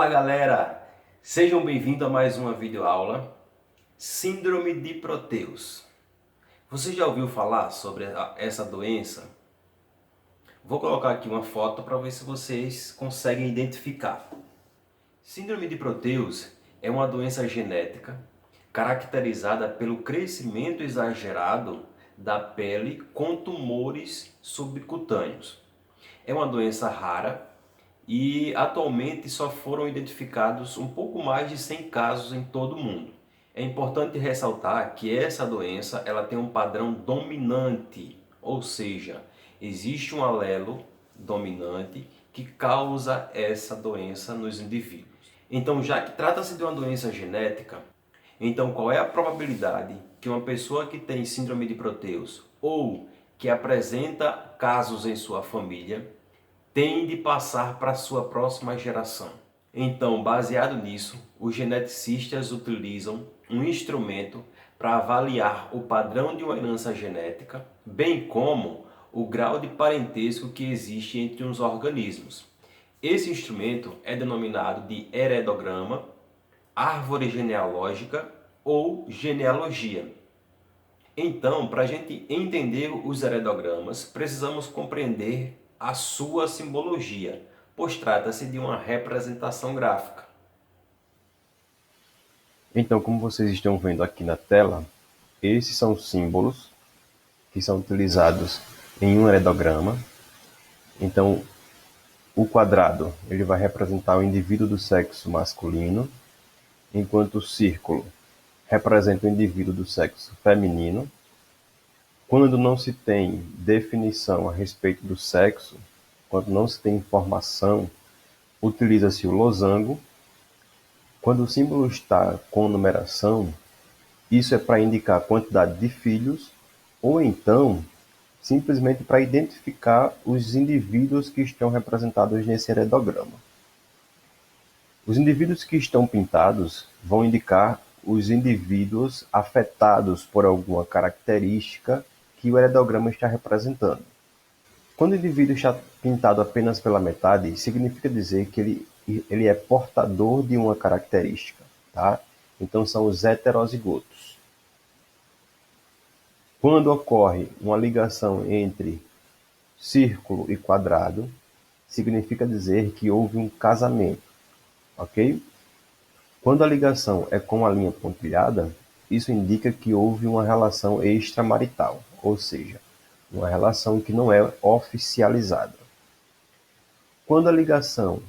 Fala galera, sejam bem-vindos a mais uma videoaula. Síndrome de Proteus. Você já ouviu falar sobre essa doença? Vou colocar aqui uma foto para ver se vocês conseguem identificar. Síndrome de Proteus é uma doença genética caracterizada pelo crescimento exagerado da pele com tumores subcutâneos. É uma doença rara e atualmente só foram identificados um pouco mais de 100 casos em todo o mundo. É importante ressaltar que essa doença ela tem um padrão dominante, ou seja, existe um alelo dominante que causa essa doença nos indivíduos. Então, já que trata-se de uma doença genética, então qual é a probabilidade que uma pessoa que tem síndrome de Proteus ou que apresenta casos em sua família tem de passar para a sua próxima geração? Então, baseado nisso, os geneticistas utilizam um instrumento para avaliar o padrão de uma herança genética, bem como o grau de parentesco que existe entre os organismos. Esse instrumento é denominado de heredograma, árvore genealógica ou genealogia. Então, para a gente entender os heredogramas, precisamos compreender a sua simbologia, pois trata-se de uma representação gráfica. Então, como vocês estão vendo aqui na tela, esses são os símbolos que são utilizados em um heredograma. Então, o quadrado ele vai representar o indivíduo do sexo masculino, enquanto o círculo representa o indivíduo do sexo feminino. Quando não se tem definição a respeito do sexo, quando não se tem informação, utiliza-se o losango. Quando o símbolo está com numeração, isso é para indicar a quantidade de filhos, ou então, simplesmente para identificar os indivíduos que estão representados nesse heredograma. Os indivíduos que estão pintados vão indicar os indivíduos afetados por alguma característica que o heredograma está representando. Quando o indivíduo está pintado apenas pela metade, significa dizer que ele é portador de uma característica, tá? Então são os heterozigotos. Quando ocorre uma ligação entre círculo e quadrado, significa dizer que houve um casamento, ok? Quando a ligação é com a linha pontilhada, isso indica que houve uma relação extramarital, ou seja, uma relação que não é oficializada. Quando a ligação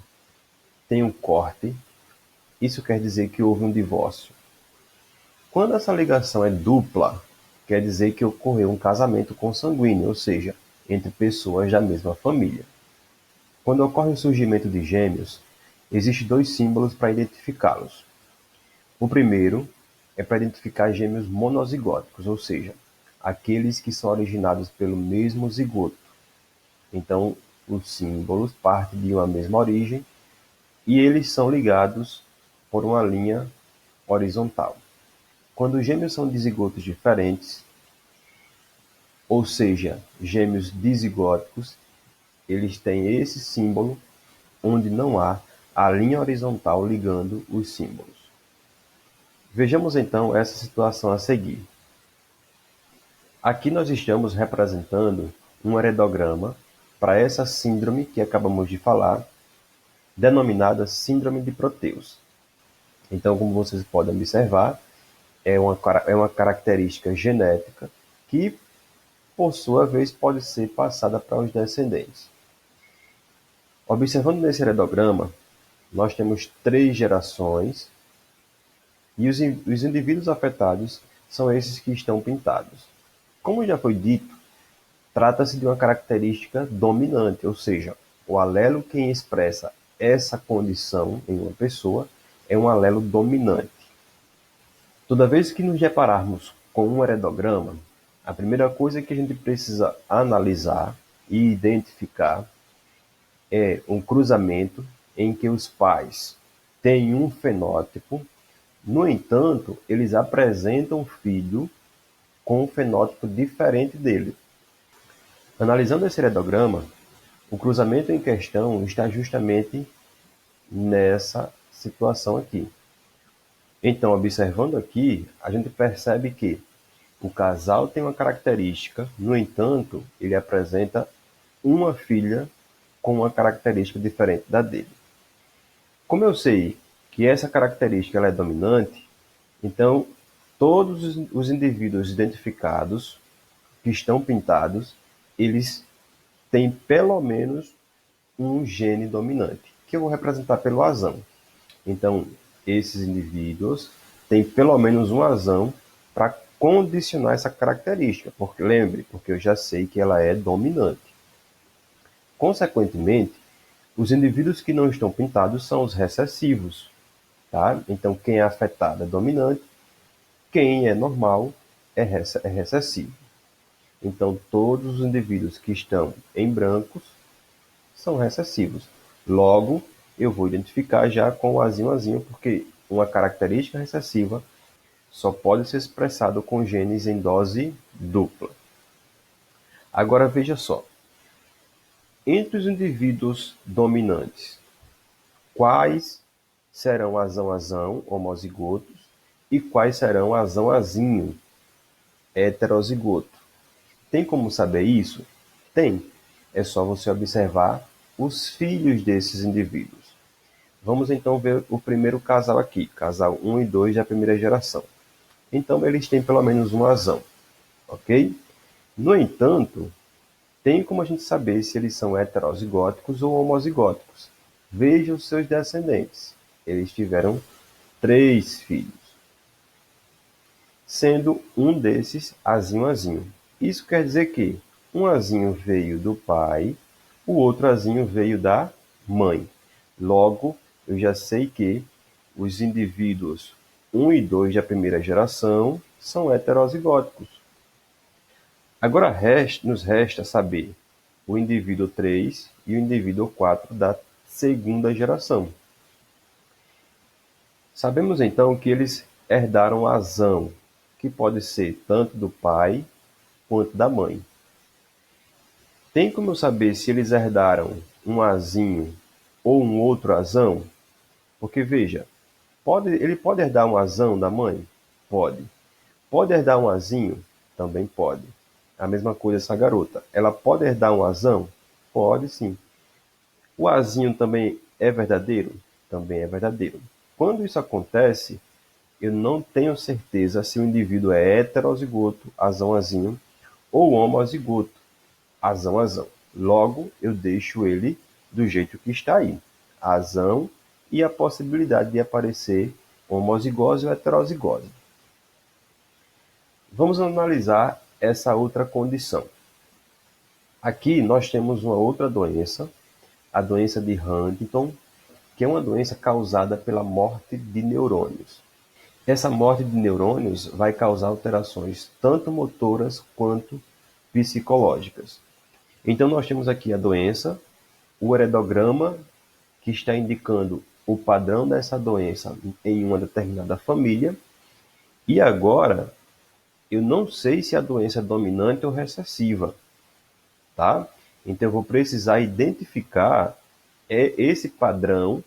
tem um corte, isso quer dizer que houve um divórcio. Quando essa ligação é dupla, quer dizer que ocorreu um casamento consanguíneo, ou seja, entre pessoas da mesma família. Quando ocorre o surgimento de gêmeos, existem dois símbolos para identificá-los. O primeiro é para identificar gêmeos monozigóticos, ou seja, aqueles que são originados pelo mesmo zigoto. Então, os símbolos partem de uma mesma origem e eles são ligados por uma linha horizontal. Quando gêmeos são de zigotos diferentes, ou seja, gêmeos dizigóticos, eles têm esse símbolo onde não há a linha horizontal ligando os símbolos. Vejamos então essa situação a seguir. Aqui nós estamos representando um heredograma para essa síndrome que acabamos de falar, denominada síndrome de Proteus. Então, como vocês podem observar, é uma característica genética que, por sua vez, pode ser passada para os descendentes. Observando nesse heredograma, nós temos 3 gerações e os indivíduos afetados são esses que estão pintados. Como já foi dito, trata-se de uma característica dominante, ou seja, o alelo que expressa essa condição em uma pessoa é um alelo dominante. Toda vez que nos depararmos com um heredograma, a primeira coisa que a gente precisa analisar e identificar é um cruzamento em que os pais têm um fenótipo, no entanto, eles apresentam um filho com um fenótipo diferente dele. Analisando esse heredograma, o cruzamento em questão está justamente nessa situação aqui. Então, observando aqui, a gente percebe que o casal tem uma característica, no entanto, ele apresenta uma filha com uma característica diferente da dele. Como eu sei que essa característica ela é dominante, então todos os indivíduos identificados que estão pintados, eles têm pelo menos um gene dominante, que eu vou representar pelo azão. Então, esses indivíduos têm pelo menos um azão para condicionar essa característica, porque lembre, porque eu já sei que ela é dominante. Consequentemente, os indivíduos que não estão pintados são os recessivos, tá? Então, quem é afetado é dominante, quem é normal é recessivo. Então, todos os indivíduos que estão em brancos são recessivos. Logo, eu vou identificar já com o azinho, porque uma característica recessiva só pode ser expressada com genes em dose dupla. Agora veja só. Entre os indivíduos dominantes, quais serão azão-azão, homozigotos, e quais serão azão-azinho, heterozigoto? Tem como saber isso? Tem. É só você observar os filhos desses indivíduos. Vamos então ver o primeiro casal aqui, casal 1 e 2 da primeira geração. Então eles têm pelo menos um azão, ok? No entanto, tem como a gente saber se eles são heterozigóticos ou homozigóticos. Veja os seus descendentes. Eles tiveram 3 filhos, sendo um desses azinho-azinho. Isso quer dizer que um azinho veio do pai, o outro azinho veio da mãe. Logo, eu já sei que os indivíduos 1 e 2 da primeira geração são heterozigóticos. Agora nos resta saber o indivíduo 3 e o indivíduo 4 da segunda geração. Sabemos então que eles herdaram azão, que pode ser tanto do pai quanto da mãe. Tem como eu saber se eles herdaram um azinho ou um outro azão? Porque veja, ele pode herdar um azão da mãe? Pode. Pode herdar um azinho? Também pode. A mesma coisa essa garota. Ela pode herdar um azão? Pode sim. O azinho também é verdadeiro? Também é verdadeiro. Quando isso acontece, eu não tenho certeza se o indivíduo é heterozigoto, azão-azinho, ou homozigoto, azão-azão. Logo, eu deixo ele do jeito que está aí. Azão e a possibilidade de aparecer homozigose ou heterozigose. Vamos analisar essa outra condição. Aqui nós temos uma outra doença, a doença de Huntington, que é uma doença causada pela morte de neurônios. Essa morte de neurônios vai causar alterações tanto motoras quanto psicológicas. Então nós temos aqui a doença, o heredograma, que está indicando o padrão dessa doença em uma determinada família, e agora eu não sei se a doença é dominante ou recessiva, tá? Então eu vou precisar identificar esse padrão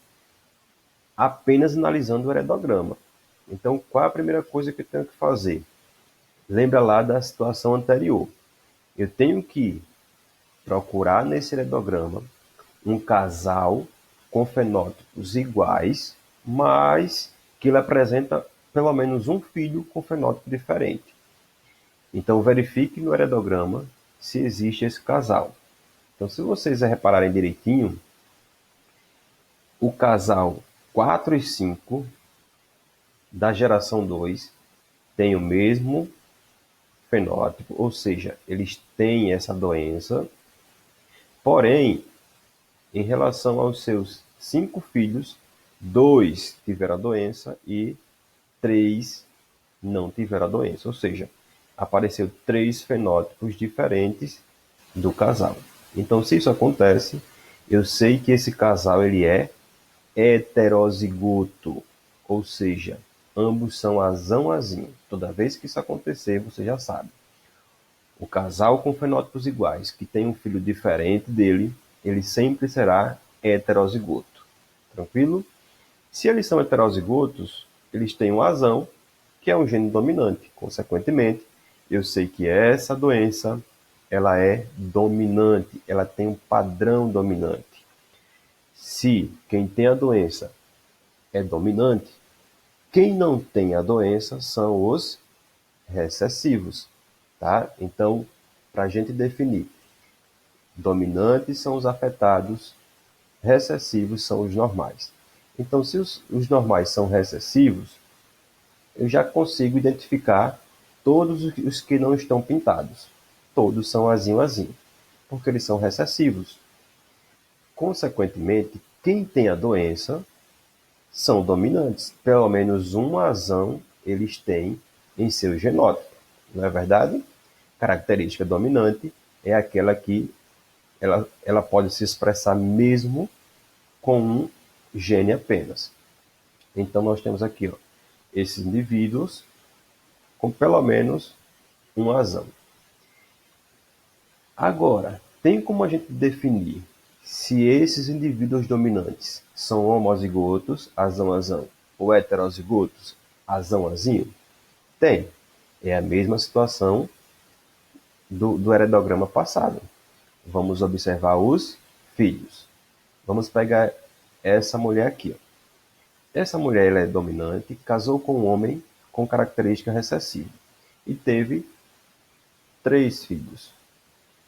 apenas analisando o heredograma. Então, qual é a primeira coisa que eu tenho que fazer? Lembra lá da situação anterior. Eu tenho que procurar nesse heredograma um casal com fenótipos iguais, mas que ele apresenta pelo menos um filho com fenótipo diferente. Então, verifique no heredograma se existe esse casal. Então, se vocês repararem direitinho, o casal 4 e 5 da geração 2 tem o mesmo fenótipo, ou seja, eles têm essa doença, porém, em relação aos seus 5 filhos, 2 tiveram a doença e 3 não tiveram a doença, ou seja, apareceu 3 fenótipos diferentes do casal. Então, se isso acontece, eu sei que esse casal ele é heterozigoto, ou seja, ambos são azão-azinho. Toda vez que isso acontecer, você já sabe. O casal com fenótipos iguais, que tem um filho diferente dele, ele sempre será heterozigoto. Tranquilo? Se eles são heterozigotos, eles têm um azão, que é um gene dominante. Consequentemente, eu sei que essa doença ela é dominante, ela tem um padrão dominante. Se quem tem a doença é dominante, quem não tem a doença são os recessivos, tá? Então, para a gente definir, dominantes são os afetados, recessivos são os normais. Então, se os normais são recessivos, eu já consigo identificar todos os que não estão pintados. Todos são azinho azinho, porque eles são recessivos. Consequentemente, quem tem a doença são dominantes. Pelo menos um azão eles têm em seu genótipo. Não é verdade? Característica dominante é aquela que ela pode se expressar mesmo com um gene apenas. Então, nós temos aqui esses indivíduos com pelo menos um azão. Agora, tem como a gente definir se esses indivíduos dominantes são homozigotos, azão-azão, ou heterozigotos, azão-azinho? Tem. É a mesma situação do heredograma passado. Vamos observar os filhos. Vamos pegar essa mulher aqui. Essa mulher ela é dominante, casou com um homem com característica recessiva e teve 3 filhos.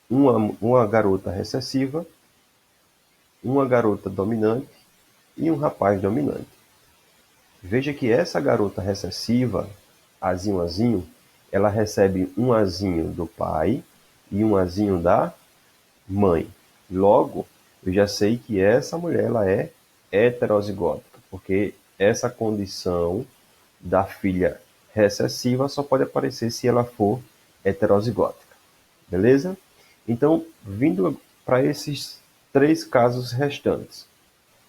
Uma garota recessiva, uma garota dominante e um rapaz dominante. Veja que essa garota recessiva, azinho azinho, ela recebe um azinho do pai e um azinho da mãe. Logo, eu já sei que essa mulher ela é heterozigótica, porque essa condição da filha recessiva só pode aparecer se ela for heterozigótica. Beleza? Então, vindo para esses 3 casos restantes.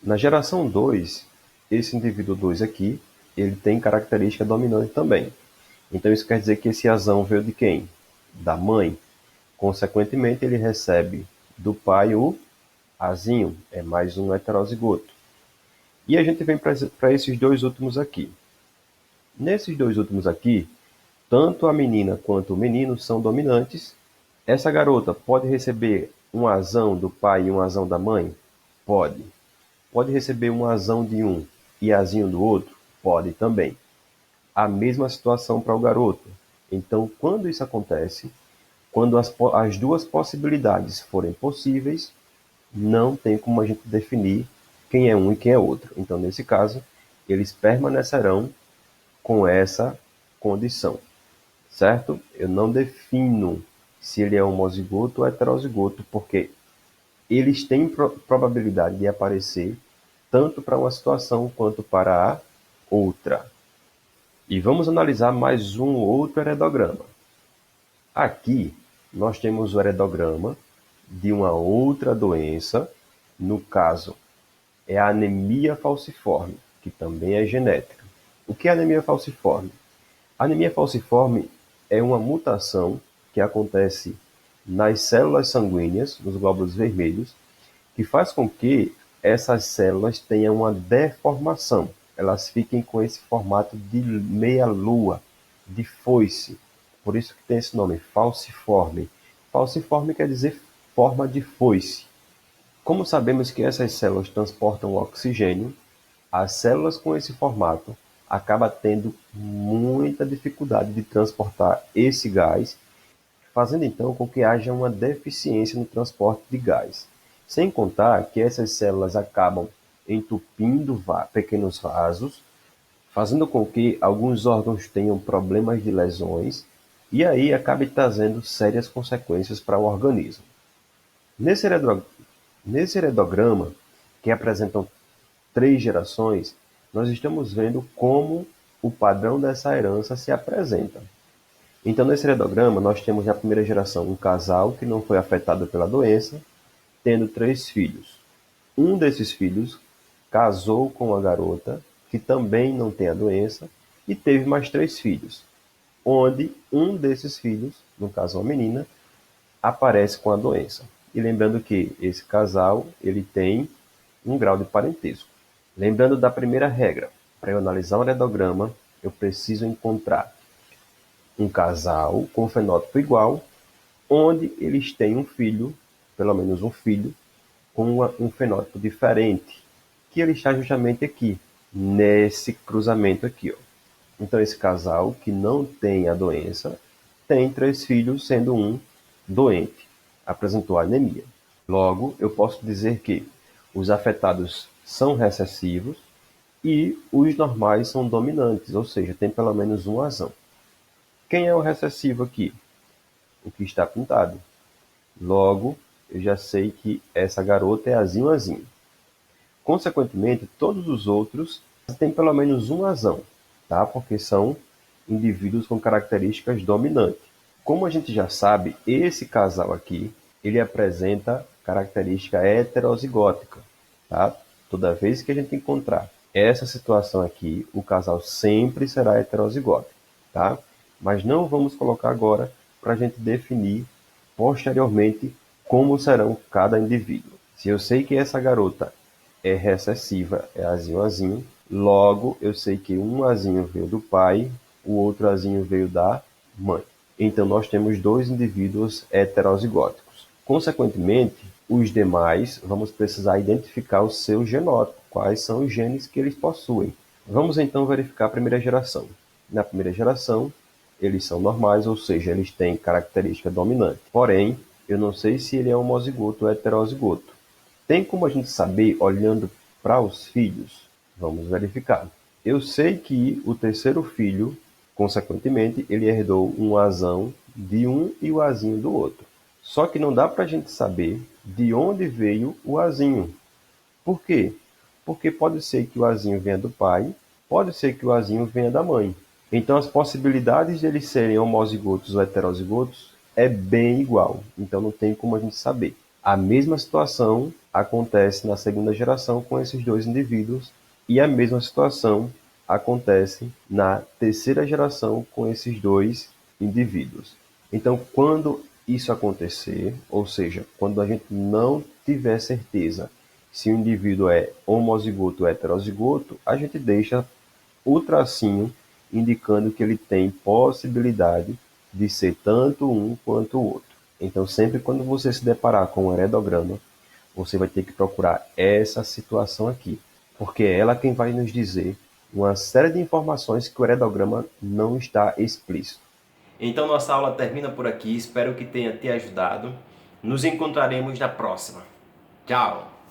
Na geração 2, esse indivíduo 2 aqui, ele tem característica dominante também. Então, isso quer dizer que esse azão veio de quem? Da mãe. Consequentemente, ele recebe do pai o azinho, é mais um heterozigoto. E a gente vem para esses 2 últimos aqui. Nesses 2 últimos aqui, tanto a menina quanto o menino são dominantes. Essa garota pode receber um azão do pai e um azão da mãe? Pode. Pode receber um azão de um e azinho do outro? Pode também. A mesma situação para o garoto. Então, quando isso acontece, quando as 2 possibilidades forem possíveis, não tem como a gente definir quem é um e quem é outro. Então, nesse caso, eles permanecerão com essa condição, certo? Eu não defino se ele é homozigoto ou heterozigoto, porque eles têm probabilidade de aparecer tanto para uma situação quanto para a outra. E vamos analisar mais um outro heredograma. Aqui nós temos o heredograma de uma outra doença, no caso é a anemia falciforme, que também é genética. O que é anemia falciforme? A anemia falciforme é uma mutação que acontece nas células sanguíneas, nos glóbulos vermelhos, que faz com que essas células tenham uma deformação. Elas fiquem com esse formato de meia-lua, de foice. Por isso que tem esse nome, falciforme. Falciforme quer dizer forma de foice. Como sabemos que essas células transportam oxigênio, as células com esse formato acabam tendo muita dificuldade de transportar esse gás, fazendo então com que haja uma deficiência no transporte de gás. Sem contar que essas células acabam entupindo pequenos vasos, fazendo com que alguns órgãos tenham problemas de lesões e aí acabe trazendo sérias consequências para o organismo. Nesse heredograma, que apresentam 3 gerações, nós estamos vendo como o padrão dessa herança se apresenta. Então, nesse heredograma, nós temos na primeira geração um casal que não foi afetado pela doença, tendo 3 filhos. Um desses filhos casou com uma garota que também não tem a doença e teve mais 3 filhos, onde um desses filhos, no caso uma menina, aparece com a doença. E lembrando que esse casal ele tem um grau de parentesco. Lembrando da primeira regra, para eu analisar um heredograma, eu preciso encontrar um casal com fenótipo igual, onde eles têm um filho, pelo menos um filho, com um fenótipo diferente, que ele está justamente aqui, nesse cruzamento aqui, ó. Então, esse casal que não tem a doença tem 3 filhos, sendo um doente, apresentou anemia. Logo, eu posso dizer que os afetados são recessivos e os normais são dominantes, ou seja, tem pelo menos um azão. Quem é o recessivo aqui? O que está pintado. Logo, eu já sei que essa garota é azinho azinho. Consequentemente, todos os outros têm pelo menos um azão, tá? Porque são indivíduos com características dominantes. Como a gente já sabe, esse casal aqui, ele apresenta característica heterozigótica, tá? Toda vez que a gente encontrar essa situação aqui, o casal sempre será heterozigótico, tá? Mas não vamos colocar agora para a gente definir posteriormente como serão cada indivíduo. Se eu sei que essa garota é recessiva, é azinho azinho, logo eu sei que um azinho veio do pai, o outro azinho veio da mãe. Então nós temos 2 indivíduos heterozigóticos. Consequentemente, os demais vamos precisar identificar o seu genótipo, quais são os genes que eles possuem. Vamos então verificar a primeira geração. Na primeira geração, eles são normais, ou seja, eles têm característica dominante. Porém, eu não sei se ele é homozigoto ou heterozigoto. Tem como a gente saber olhando para os filhos? Vamos verificar. Eu sei que o terceiro filho, consequentemente, ele herdou um azão de um e o azinho do outro. Só que não dá para a gente saber de onde veio o azinho. Por quê? Porque pode ser que o azinho venha do pai, pode ser que o azinho venha da mãe. Então as possibilidades de eles serem homozigotos ou heterozigotos é bem igual. Então não tem como a gente saber. A mesma situação acontece na segunda geração com esses 2 indivíduos e a mesma situação acontece na terceira geração com esses 2 indivíduos. Então, quando isso acontecer, ou seja, quando a gente não tiver certeza se o indivíduo é homozigoto ou heterozigoto, a gente deixa o tracinho indicando que ele tem possibilidade de ser tanto um quanto o outro. Então, sempre quando você se deparar com um heredograma, você vai ter que procurar essa situação aqui, porque é ela quem vai nos dizer uma série de informações que o heredograma não está explícito. Então nossa aula termina por aqui, espero que tenha te ajudado. Nos encontraremos na próxima. Tchau!